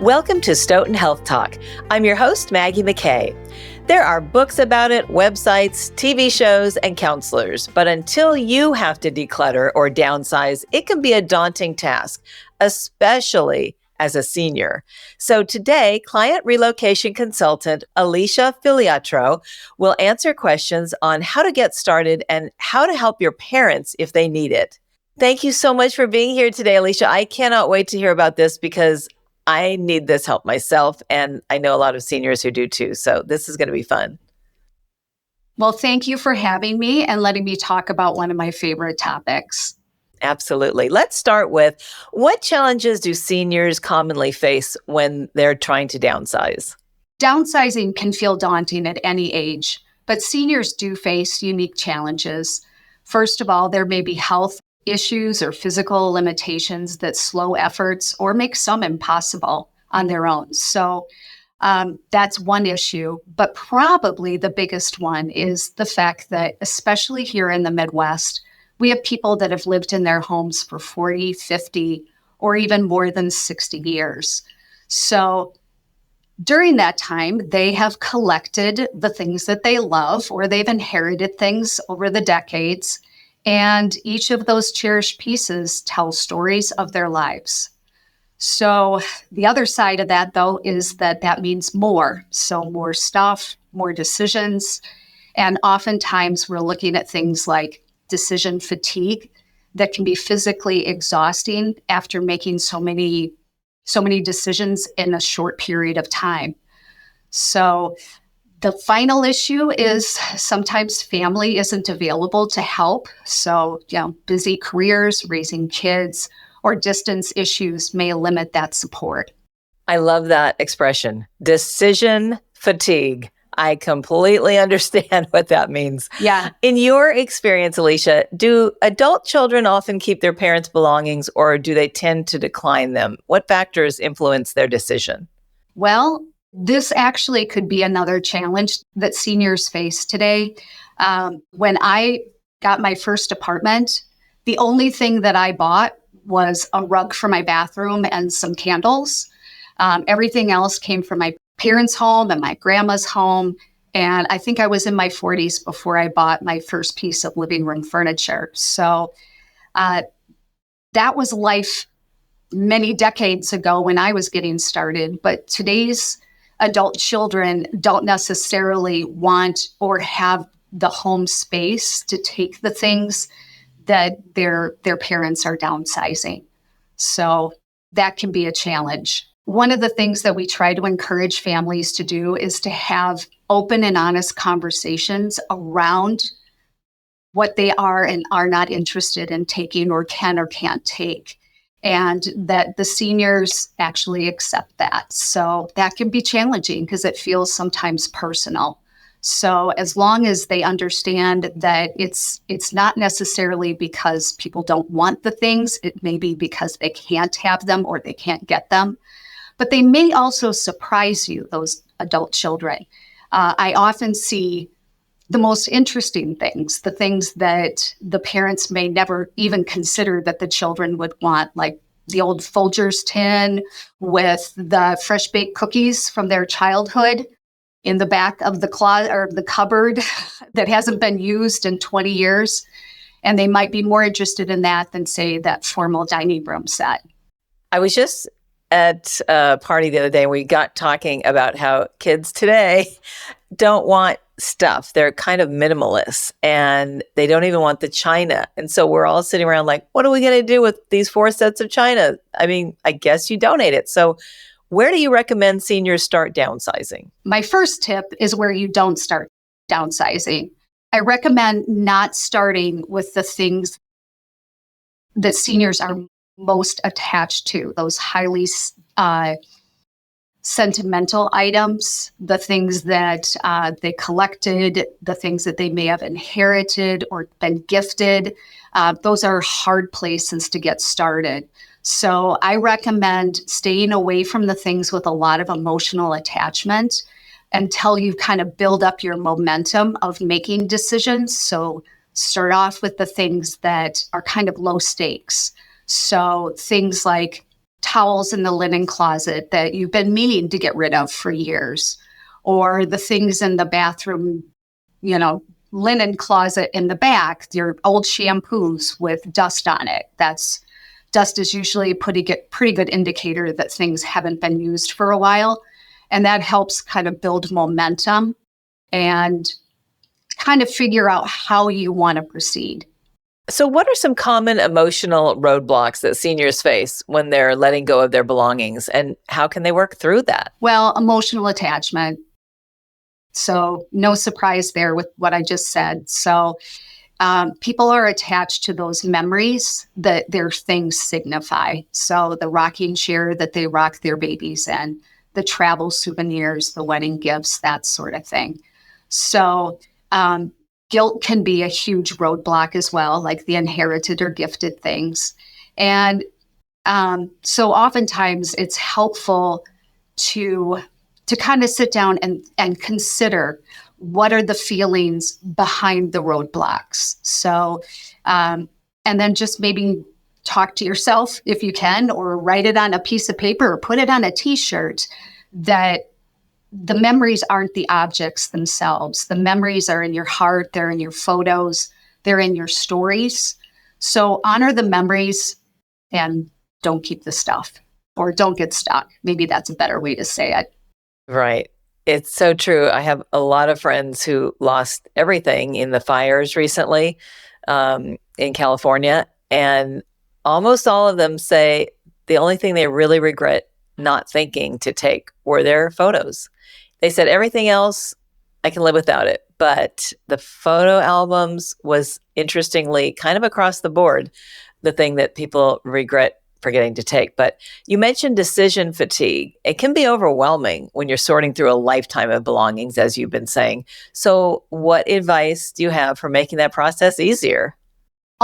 Welcome to Stoughton Health Talk. I'm your host, Maggie McKay. There are books about it, websites, TV shows, and counselors, but until you have to declutter or downsize, it can be a daunting task, especially as a senior. So today, client relocation consultant Alesha Filiatrault will answer questions on how to get started and how to help your parents if they need it. Thank you so much for being here today, Alesha. I cannot wait to hear about this because I need this help myself, and I know a lot of seniors who do too. So this is going to be fun. Well, thank you for having me and letting me talk about one of my favorite topics. Absolutely. Let's start with, what challenges do seniors commonly face when they're trying to downsize? Downsizing can feel daunting at any age, but seniors do face unique challenges. First of all, there may be health issues or physical limitations that slow efforts or make some impossible on their own. So that's one issue, but probably the biggest one is the fact that, especially here in the Midwest, we have people that have lived in their homes for 40, 50, or even more than 60 years. So during that time, they have collected the things that they love, or they've inherited things over the decades. And each of those cherished pieces tell stories of their lives. So the other side of that, though, is that means more. So more stuff, more decisions. And oftentimes we're looking at things like decision fatigue that can be physically exhausting after making so many decisions in a short period of time. So the final issue is sometimes family isn't available to help. So, busy careers, raising kids, or distance issues may limit that support. I love that expression, decision fatigue. I completely understand what that means. Yeah. In your experience, Alesha, do adult children often keep their parents' belongings, or do they tend to decline them? What factors influence their decision? Well, this actually could be another challenge that seniors face today. When I got my first apartment, the only thing that I bought was a rug for my bathroom and some candles. Everything else came from my parents' home and my grandma's home. And I think I was in my 40s before I bought my first piece of living room furniture. So that was life many decades ago when I was getting started. But today's adult children don't necessarily want or have the home space to take the things that their parents are downsizing. So that can be a challenge. One of the things that we try to encourage families to do is to have open and honest conversations around what they are and are not interested in taking or can or can't take, and that the seniors actually accept that. So that can be challenging because it feels sometimes personal. So as long as they understand that it's not necessarily because people don't want the things, it may be because they can't have them or they can't get them. But they may also surprise you, those adult children. I often see the most interesting things, the things that the parents may never even consider that the children would want, like the old Folgers tin with the fresh baked cookies from their childhood in the back of the closet or the cupboard that hasn't been used in 20 years. And they might be more interested in that than, say, that formal dining room set. I was just at a party the other day, and we got talking about how kids today don't want stuff. They're kind of minimalists, and they don't even want the china. And so we're all sitting around like, what are we going to do with these 4 sets of china? I mean, I guess you donate it. So where do you recommend seniors start downsizing? My first tip is where you don't start downsizing. I recommend not starting with the things that seniors are most attached to, those highly sentimental items, the things that they collected, the things that they may have inherited or been gifted. Those are hard places to get started. So I recommend staying away from the things with a lot of emotional attachment until you kind of build up your momentum of making decisions. So start off with the things that are kind of low stakes. So things like towels in the linen closet that you've been meaning to get rid of for years, or the things in the bathroom, linen closet in the back, your old shampoos with dust on it. Dust is usually a pretty good indicator that things haven't been used for a while. And that helps kind of build momentum and kind of figure out how you want to proceed. So, what are some common emotional roadblocks that seniors face when they're letting go of their belongings, and how can they work through that? Well, emotional attachment. So, no surprise there with what I just said. So, people are attached to those memories that their things signify. So, the rocking chair that they rock their babies in, the travel souvenirs, the wedding gifts, that sort of thing. So, guilt can be a huge roadblock as well, like the inherited or gifted things. And so oftentimes it's helpful to kind of sit down and consider what are the feelings behind the roadblocks. So, and then just maybe talk to yourself if you can, or write it on a piece of paper or put it on a t-shirt that the memories aren't the objects themselves. The memories are in your heart, they're in your photos, they're in your stories. So honor the memories and don't keep the stuff, or don't get stuck. Maybe that's a better way to say it. Right. It's so true. I have a lot of friends who lost everything in the fires recently in California. And almost all of them say the only thing they really regret not thinking to take were their photos. They said everything else, I can live without it. But the photo albums was, interestingly, kind of across the board, the thing that people regret forgetting to take. But you mentioned decision fatigue. It can be overwhelming when you're sorting through a lifetime of belongings, as you've been saying. So what advice do you have for making that process easier?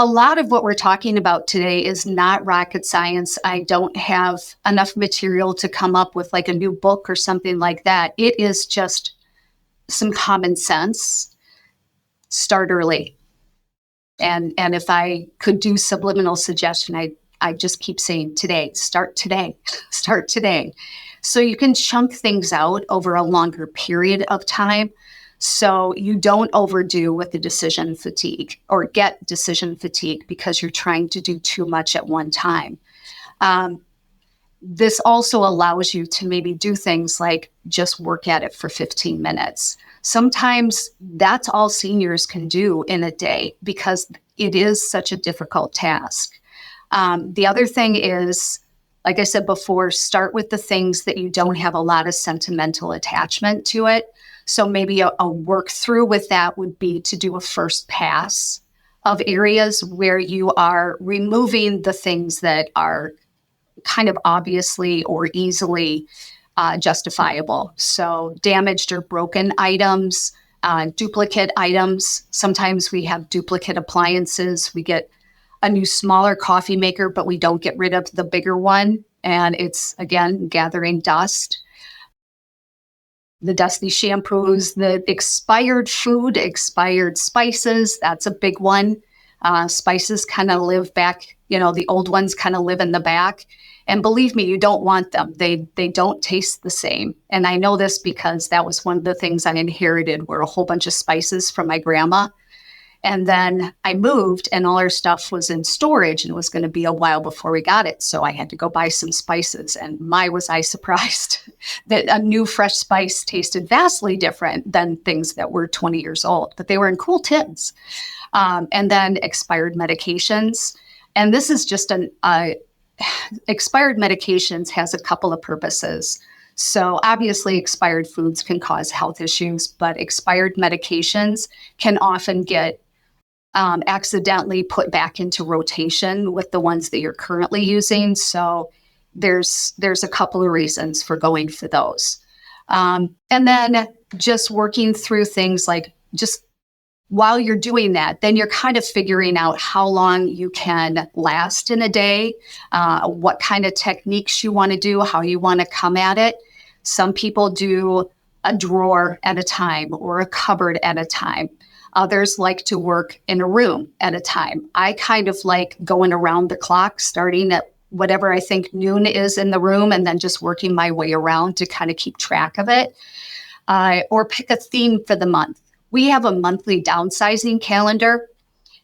A lot of what we're talking about today is not rocket science. I don't have enough material to come up with like a new book or something like that. It is just some common sense. Start early. And if I could do subliminal suggestion, I just keep saying today, start today, start today. So you can chunk things out over a longer period of time, so you don't overdo with the decision fatigue or get decision fatigue because you're trying to do too much at one time. This also allows you to maybe do things like just work at it for 15 minutes. Sometimes that's all seniors can do in a day because it is such a difficult task. The other thing is, like I said before, start with the things that you don't have a lot of sentimental attachment to it. So maybe a work through with that would be to do a first pass of areas where you are removing the things that are kind of obviously or easily justifiable. So damaged or broken items, duplicate items. Sometimes we have duplicate appliances. We get a new smaller coffee maker, but we don't get rid of the bigger one. And it's, again, gathering dust. The dusty shampoos, the expired food, expired spices, that's a big one. Spices kind of live back, the old ones kind of live in the back. And believe me, you don't want them. They don't taste the same. And I know this because that was one of the things I inherited, were a whole bunch of spices from my grandma. And then I moved and all our stuff was in storage and it was going to be a while before we got it. So I had to go buy some spices. And my, was I surprised that a new fresh spice tasted vastly different than things that were 20 years old, but they were in cool tins. And then expired medications. And this is just expired medications has a couple of purposes. So obviously expired foods can cause health issues, but expired medications can often get accidentally put back into rotation with the ones that you're currently using. So there's a couple of reasons for going for those. And then just working through things like, just while you're doing that, then you're kind of figuring out how long you can last in a day, what kind of techniques you want to do, how you want to come at it. Some people do a drawer at a time or a cupboard at a time. Others like to work in a room at a time. I kind of like going around the clock, starting at whatever I think noon is in the room, and then just working my way around to kind of keep track of it. Or pick a theme for the month. We have a monthly downsizing calendar.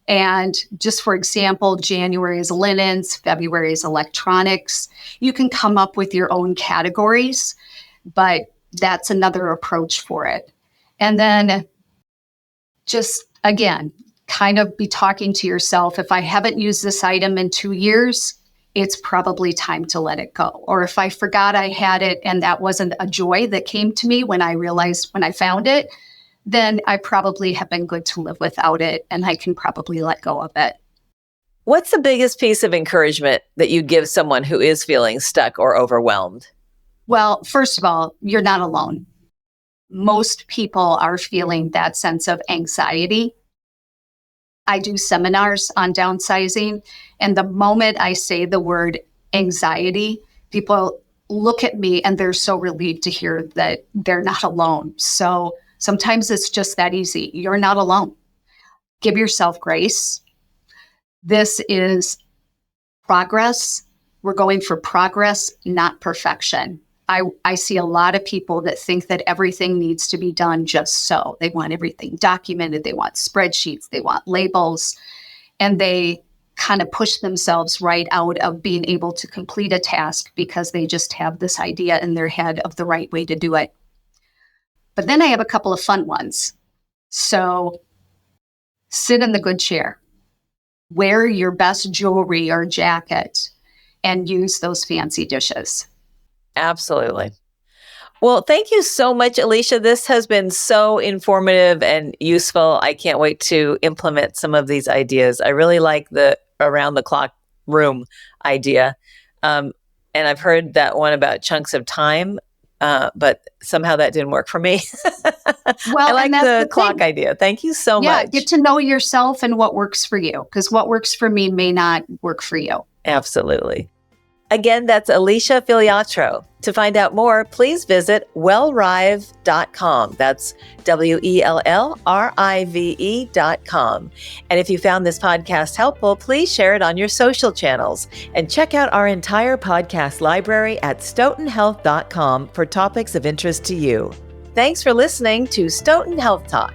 And just for example, January is linens, February is electronics. You can come up with your own categories, but that's another approach for it. And then just, again, kind of be talking to yourself, if I haven't used this item in 2 years, it's probably time to let it go. Or if I forgot I had it and that wasn't a joy that came to me when I found it, then I probably have been good to live without it, and I can probably let go of it. What's the biggest piece of encouragement that you give someone who is feeling stuck or overwhelmed? Well, first of all, you're not alone. Most people are feeling that sense of anxiety. I do seminars on downsizing, and the moment I say the word anxiety, people look at me and they're so relieved to hear that they're not alone. So sometimes it's just that easy. You're not alone. Give yourself grace. This is progress. We're going for progress, not perfection. I see a lot of people that think that everything needs to be done just so. They want everything documented. They want spreadsheets. They want labels. And they kind of push themselves right out of being able to complete a task because they just have this idea in their head of the right way to do it. But then I have a couple of fun ones. So sit in the good chair. Wear your best jewelry or jacket and use those fancy dishes. Absolutely. Well, thank you so much, Alesha. This has been so informative and useful. I can't wait to implement some of these ideas. I really like the around the clock room idea. And I've heard that one about chunks of time, but somehow that didn't work for me. Well, I like and that's the the clock thing. idea. Thank you so Yeah, much. get to know yourself and what works for you, because what works for me may not work for you. Absolutely. Again, that's Alesha Filiatrault. To find out more, please visit WellRive.com. That's WellRive.com. And if you found this podcast helpful, please share it on your social channels. And check out our entire podcast library at stoughtonhealth.com for topics of interest to you. Thanks for listening to Stoughton Health Talk.